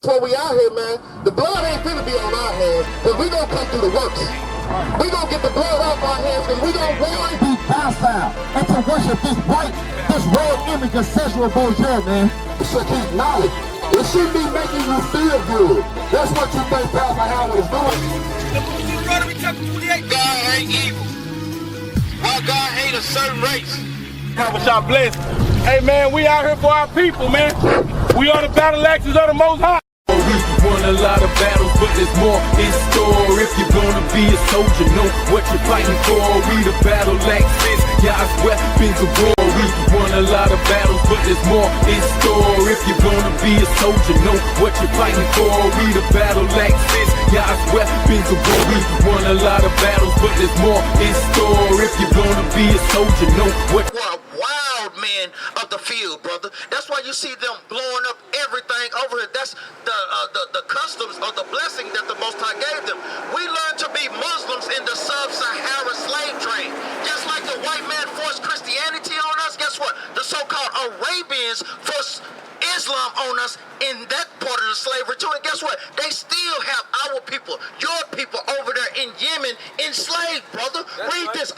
That's why we out here, man. The blood ain't finna be on our hands, because we gonna come through the works. We gonna get the blood off our hands, because we gonna want to be docile and to worship this white, this red image of sensual bourgeois, man. It should keep knowledge. It should be making you feel good. That's what you think Pastor Howard is doing. God ain't evil. Why God hate a certain race? God bless. Hey man, we out here for our people, man. We on the battle axes of the Most High. We won a lot of battles, but there's more in store. If you're gonna be a soldier, know what you're fighting for. We the battle axes, God's weapons of war. We won a lot of battles, but there's more in store. If you're gonna be a soldier, know what you're fighting for. We the battle axes, God's weapons of war. We won a lot of battles, but there's more in store. If you're gonna be a soldier, know what. Wild men of the field, brother. That's why you see them blowing up everything over here. That's the customs or the blessing that the Most High gave them. We learned to be Muslims in the sub-Sahara slave trade. Just like the white man forced Christianity on us, guess what? The so-called Arabians forced Islam on us in that part of the slavery too. And guess what? They still have our people, your people over there in Yemen enslaved, brother. Read this,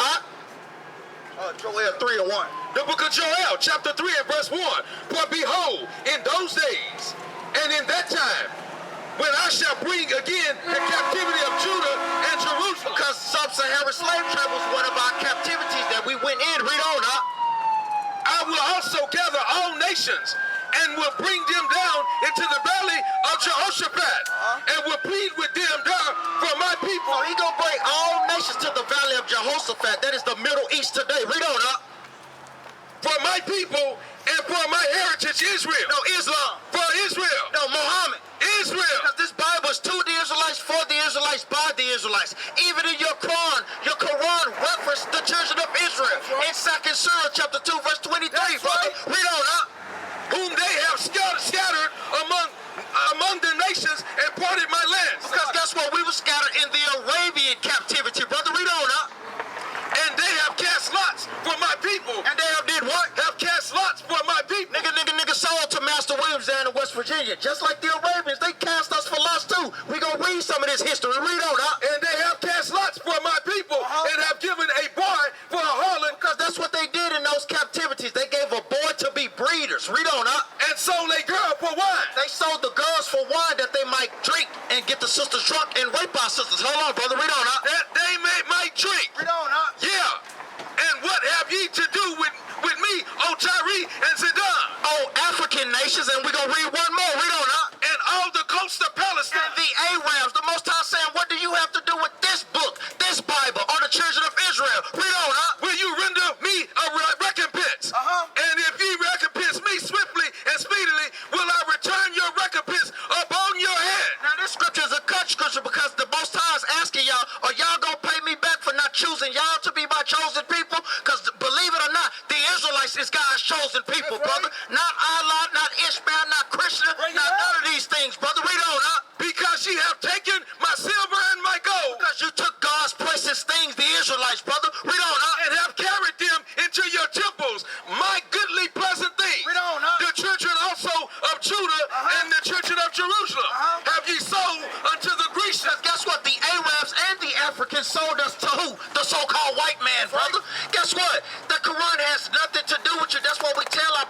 Joel 3:1. The book of Joel, chapter 3 and verse 1. For behold, in those days and in that time, when I shall bring again the captivity of Judah and Jerusalem. Because sub-Saharan slave trade was one of our captivities that we went in. Read on, I will also gather all nations and will bring them down into the valley of Jehoshaphat and will plead with them there for my people. So he gonna bring all nations to the valley of Jehoshaphat. That is the Middle East today. Read on, For my people and for my heritage Israel. No, Islam. For Israel. No, Muhammad. Israel. Because this Bible is to the Israelites, for the Israelites, by the Israelites. Even in your Quran referenced the children of Israel. In 2nd Surah, chapter 2, verse 23, brother. Read on, Whom they have scattered among the nations and parted my lands. Because guess what? We were scattered in the Arabian captivity, brother. Read on, And they have cast lots for my people. And they have did what? Have cast lots for my people. Nigga sold to Master Williams down in West Virginia. Just like the Arabians, they cast us for lots too. We gonna read some of this history. Read on, And they have cast lots for my people and have given a boy for a harlot. Because that's what they did in those captivities. They gave a boy to be breeders. Read on, And sold a girl for wine. They sold the girls for wine that they might drink and get the sisters drunk and rape our sisters. Hold on, brother. Read on, That they might drink. Read on, Yeah. And what have ye to do with me, O Tyre and Zidon? Oh, African nations, and we're going to read one more. Read on, And all the coast of Palestine. And the Arabs, the Most High saying, what do you have to do with this book, this Bible, or the children of Israel? Read on, Will you render me a recompense? And if ye recompense me swiftly and speedily, will I return your recompense upon your head? Now, this scripture is a cut scripture because the Most High is asking y'all, are y'all going to pay me back for not choosing y'all to be my chosen people? Because believe it or not, the Israelites is God's chosen people, brother. Not Allah, not Ishmael, not Christian, not none of these things, brother. Read on, Because ye have taken my silver and my gold. Because you took God's precious things, the Israelites, brother. Read on, And have carried them into your temples, my goodly pleasant things. Read on, The children also of Judah and the children of Jerusalem have ye sold unto the Grecians. Guess what? The Arabs and the Africans sold us to who? The so-called white man, brother. Guess what? The Quran has nothing to do with you. That's why we tell our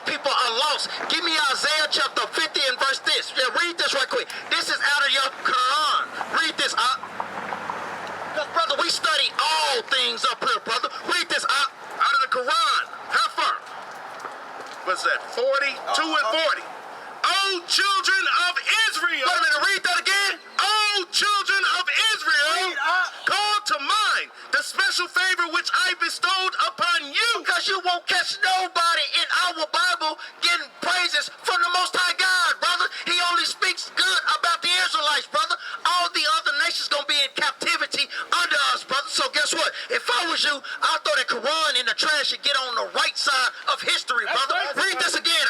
people are lost. Give me Isaiah chapter 50 and verse this. Yeah, read this right quick. This is out of your Quran. Read this, Because, brother, we study all things up here, brother. Read this, out of the Quran. How far? What's that? 42 and 40. O children of Israel. Wait a minute, read that again. O children of Israel, call to mind the special favor which I bestowed upon you. Because you won't catch nobody in our Bible getting praises from the Most High God, brother. He only speaks good about the Israelites, brother. All the other nations gonna be in captivity under us, brother. So guess what? If I was you, I'll throw the Quran in the trash and get on the right side of history, brother. Read this again,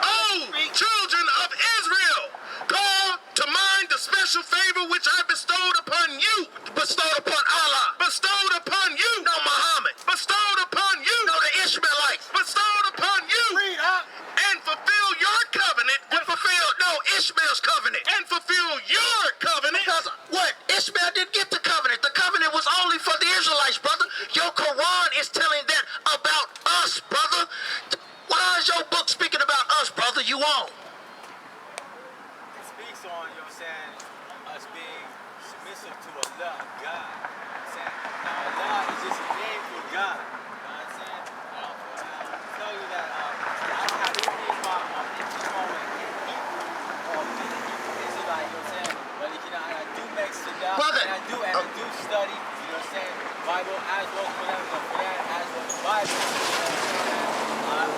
O children of Israel, call to mind the special favor which I bestowed upon you. Bestowed upon Allah. Bestowed upon you. No, Muhammad. Bestowed upon you. No, the Ishmaelites. Bestowed upon you. Read, And fulfill your covenant. And fulfilled, no, Ishmael Ishmael's covenant. And fulfill your covenant. Because what? Ishmael didn't get the covenant. The covenant was only for the Israelites, brother. Your Quran is telling that about us, brother. Why is your book speaking about us, brother? You on? It speaks on, you know what I'm saying, us being submissive to Allah, God. You know what I'm saying? Now, Allah is just a name for God. You know what I'm saying? I'll tell you that I do read my Hebrew or Hebrew Israelite, you know what I'm saying? But I do make salah, Brother, and I do study, you know what I'm saying? Bible as well as Quran as well as Bible. You know what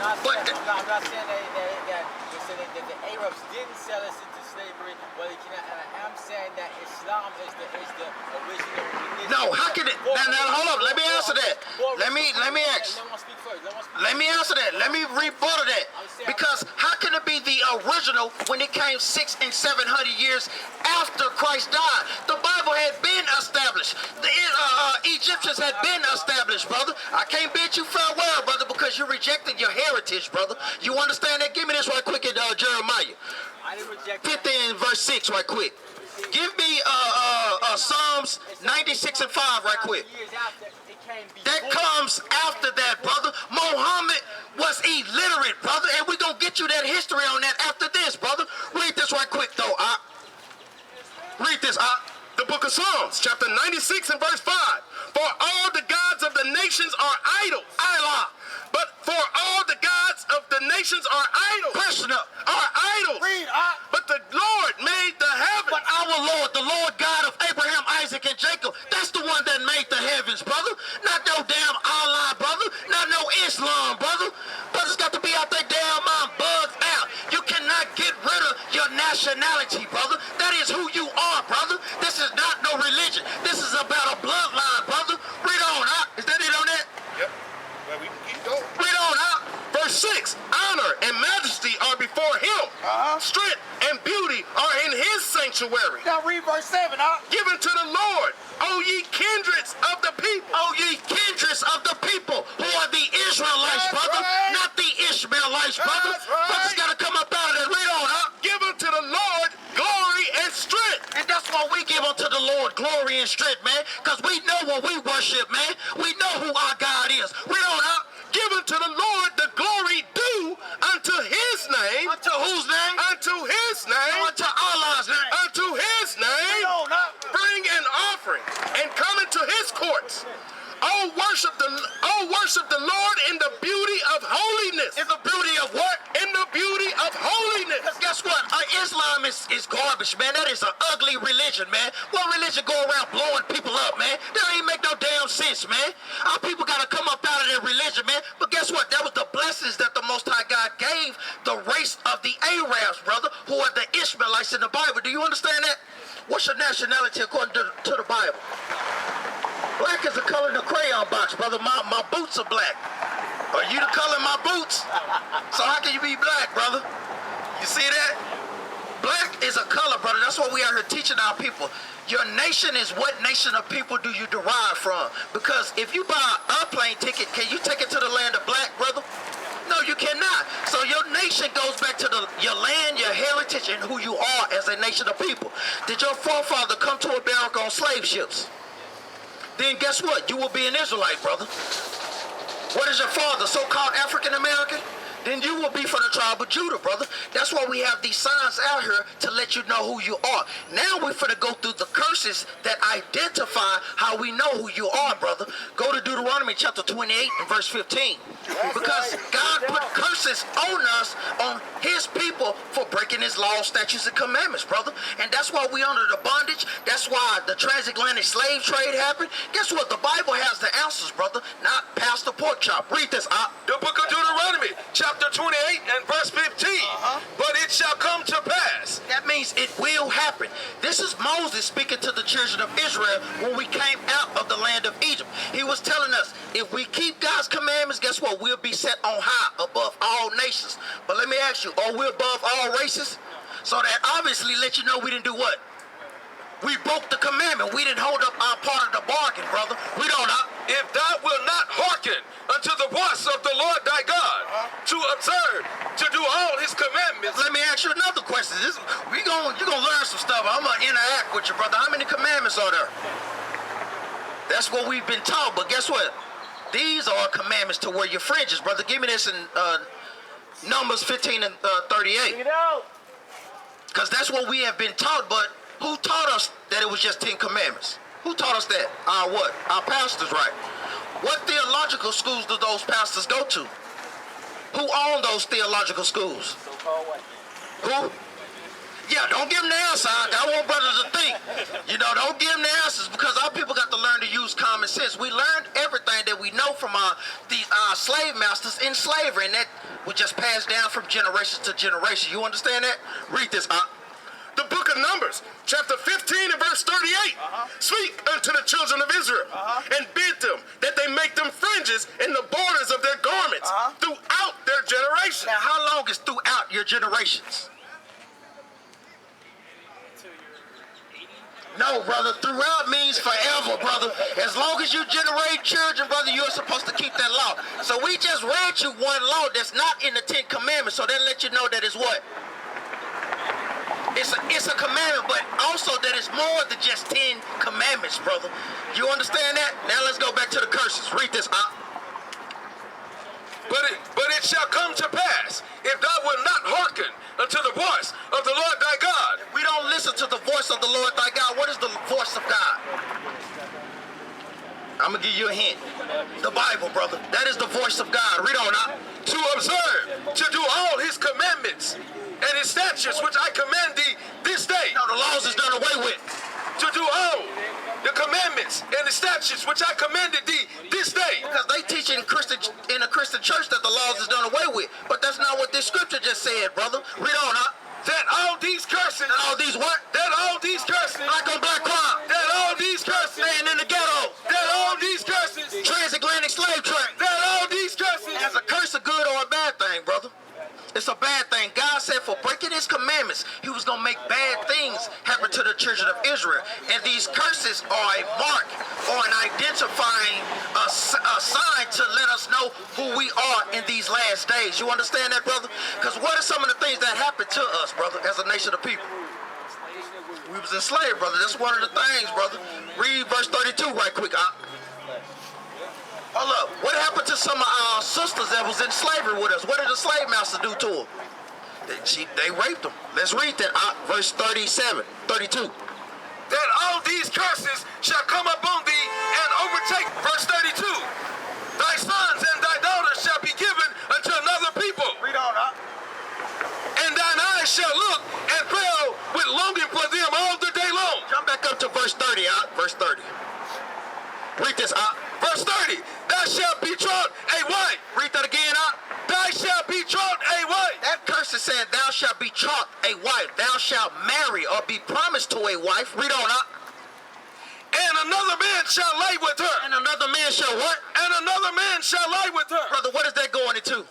I'm saying? I'm not saying that the Arabs didn't sell us into slavery, but I'm saying that Islam is the original religion. No, how can it? Now, hold up. Let me answer that. Let me ask. Let me answer that. Let me rebuttal that. Because how can it be the original when it came 600 and 700 years after Christ died? The Bible had been established. The Egyptians had been established, brother. I can't bid you farewell, brother, because you rejected your heritage, brother. You understand that? Give me this right quick in Jeremiah. I didn't reject 15 verse 6 right quick. Give me Psalms 96 and 5 right quick. That comes after that, brother. Muhammad was illiterate, brother, and we're going to get you that history on that after this, brother. Read this right quick, though. Read this, The book of Psalms, chapter 96 and verse 5. For all the gods of the nations are idols. Allah. But for all the gods of the nations are idols. Question up. Are idols. Read, But the Lord made the heavens. But our Lord, the Lord God of Abraham, Isaac, and Jacob, that's the one that made the heavens, brother. Not no damn Allah, brother. Not no Islam, brother. Brothers got to be out their damn mind bugged out. You cannot get rid of your nationality, brother. That is who you are, brother. This is not no religion. This is about a bloodline, brother. Read on, Is that it on that? Yep. Well, we can keep going. Read on, Verse 6. Honor and majesty are before him. Strength and beauty are in his sanctuary. Now read verse 7, Given to the Lord, O ye kindreds of the people. O ye kindreds of the people who are the Israelites, That's brother, right. not the Ishmaelites, brother. That's right. Brothers got to come up out of that. Read on, Given to the Lord glory and strength. And that's why we give unto the Lord glory and strength, man, because we know what we worship, man. We know who our God is. Read on, Given to the Lord the glory due unto his name. Unto whose name? Unto his name. Unto Allah's name. Unto his name. Read on, Bring an offering and come into his courts. Oh, worship the Lord in the beauty of holiness. In the beauty of what? In the beauty of holiness. Because guess what? Islam is garbage, man. That is an ugly religion, man. What religion go around blowing people up, man? That don't even make no damn sense, man. Our people got to come up out of their religion, man. But guess what? That was the blessings that the Most High God gave the race of the Arabs, brother, who are the Ishmaelites in the Bible. Do you understand that? What's your nationality according to the Bible? Black is the color in the crayon box, brother. My boots are black. Are you the color of my boots? So how can you be black, brother? You see that? Black is a color, brother. That's what we are here teaching our people. Your nation is what nation of people do you derive from? Because if you buy a plane ticket, can you take it to the land of black, brother? No, you cannot. So your nation goes back to your land, your heritage, and who you are as a nation of people. Did your forefather come to America on slave ships? Then guess what? You will be an Israelite, brother. What is your father, so-called African American? Then you will be from the tribe of Judah, brother. That's why we have these signs out here to let you know who you are. Now we're finna go through the curses that identify how we know who you are, brother. Go to Deuteronomy chapter 28 and verse 15. Because God put curses on us, on his people, for breaking his laws, statutes, and commandments, brother. And that's why we under the bondage. That's why the transatlantic slave trade happened. Guess what? The Bible has the answers, brother, not Pastor Porkchop. Read this, The book of Deuteronomy, chapter 28 and verse 15. But it shall come to pass. That means it will happen. This is Moses speaking to the children of Israel when we came out of the land of Egypt. He was telling us, if we keep God's commandments, guess what? We'll be set on high above all nations. But let me ask you, are we above all races? So that obviously let you know we didn't do what? We broke the commandment. We didn't hold up our part of the bargain, brother. We don't. if thou wilt not hearken unto the voice of the Lord thy God, to observe, to do all his commandments. Let me ask you another question. You're going to learn some stuff. I'm going to interact with you, brother. How many commandments are there? That's what we've been taught. But guess what? These are commandments to wear your fringes, brother. Give me this in Numbers 15 and 38. Because that's what we have been taught. But who taught us that it was just 10 commandments? Who taught us that? Our what? Our pastors, right? What theological schools do those pastors go to? Who own those theological schools? Who? Yeah, don't give them the answer. I want brothers to think. Don't give them the answers, because our people got to learn to use common sense. We learned everything that we know from our slave masters in slavery, and that was just passed down from generation to generation. You understand that? Read this, The book of Numbers, chapter 15 and verse 38. Speak unto the children of Israel and bid them that they make them fringes in the borders of their garments throughout their generations. Now, how long is throughout your generations? No, brother. Throughout means forever, brother. As long as you generate children, brother, you're supposed to keep that law. So we just read you one law that's not in the 10 commandments, so that let you know that it's what? It's a commandment, but also that it's more than just 10 commandments, brother. You understand that? Now let's go back to the curses. Read this, But it shall come to pass, if thou wilt not hearken unto the voice of the Lord thy God. We don't listen to the voice of the Lord thy God. What is the voice of God? I'm going to give you a hint. The Bible, brother. That is the voice of God. Read on out. To observe, to do all his commandments and his statutes, which I command thee this day. No, the laws is done away with. To do all the commandments and the statutes which I commanded thee this day. Because they teach in a Christian church that the laws is done away with. But that's not what this scripture just said, brother. Read on out. That all these curses. That all these what? That all these curses. Black on black crime. That all these curses. Staying in the ghetto. That all these curses. Transatlantic slave trade. That all these curses. Is a curse a good or a bad thing, brother? It's a bad thing. God said for breaking his commandments, he was going to make bad things happen to the children of Israel. And these curses are a mark or an identifying a sign to let us know who we are in these last days. You understand that, brother? Because what are some of the things that happened to us, brother, as a nation of people? We was enslaved, brother. That's one of the things, brother. Read verse 32 right quick. Hold up. What happened to some of our sisters that was in slavery with us? What did the slave master do to them? They raped them. Let's read that. Verse 37, 32. That all these curses shall come upon thee and overtake. Verse 32. Thy sons and thy daughters shall be given unto another people. Read on up. And thine eyes shall look and fail with longing for them all the day long. Jump back up to verse 30, verse 30. Read this, Verse 30, thou shalt betroth a wife. Read that again, Thou shalt betroth a wife. That curse is saying, thou shalt betroth a wife. Thou shalt marry or be promised to a wife. Read on up. And another man shall lay with her. And another man shall what? And another man shall lay with her. Brother, what is that going into?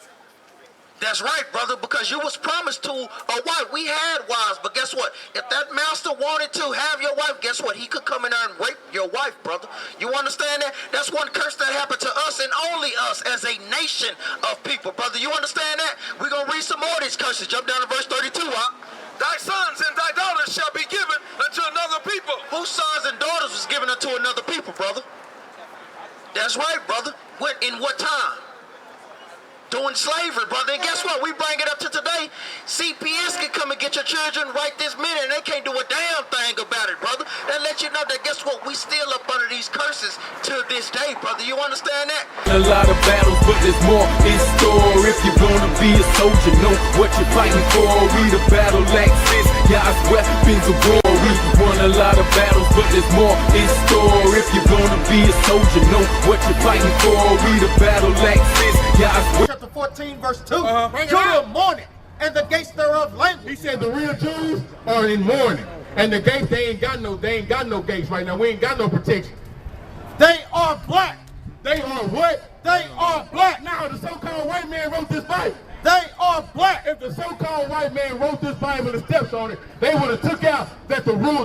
That's right, brother, because you was promised to a wife. We had wives, but guess what? If that master wanted to have your wife, guess what? He could come in there and rape your wife, brother. You understand that? That's one curse that happened to us and only us as a nation of people, brother. You understand that? We're going to read some more of these curses. Jump down to verse 32, Thy sons and thy daughters shall be given unto another people. Whose sons and daughters was given unto another people, brother? That's right, brother. In what time? During slavery, brother. And guess what? We bring it up to today. CPS can come and get your children right this minute, and they can't do a damn thing about it, brother. That lets you know that, guess what? We still up under these curses to this day, brother. You understand that? A lot of battles, but there's more in store. If you're gonna be a soldier, know what you're fighting for. Read a battle axe is God's weapons of war. We won a lot of battles, but there's more in store. If you're gonna be a soldier, know what you're fighting for. Read a battle axe is God's weapons. Chapter 14, verse 2. Judah mourning, and the gates thereof languish. He said the real Jews are in mourning. And the gates, they ain't got no gates right now. We ain't got no protection. They are black. They are what? They are black. Now, the so-called white man wrote this Bible. They are black. If the so-called white man wrote this Bible and steps on it, they would have took out that the rule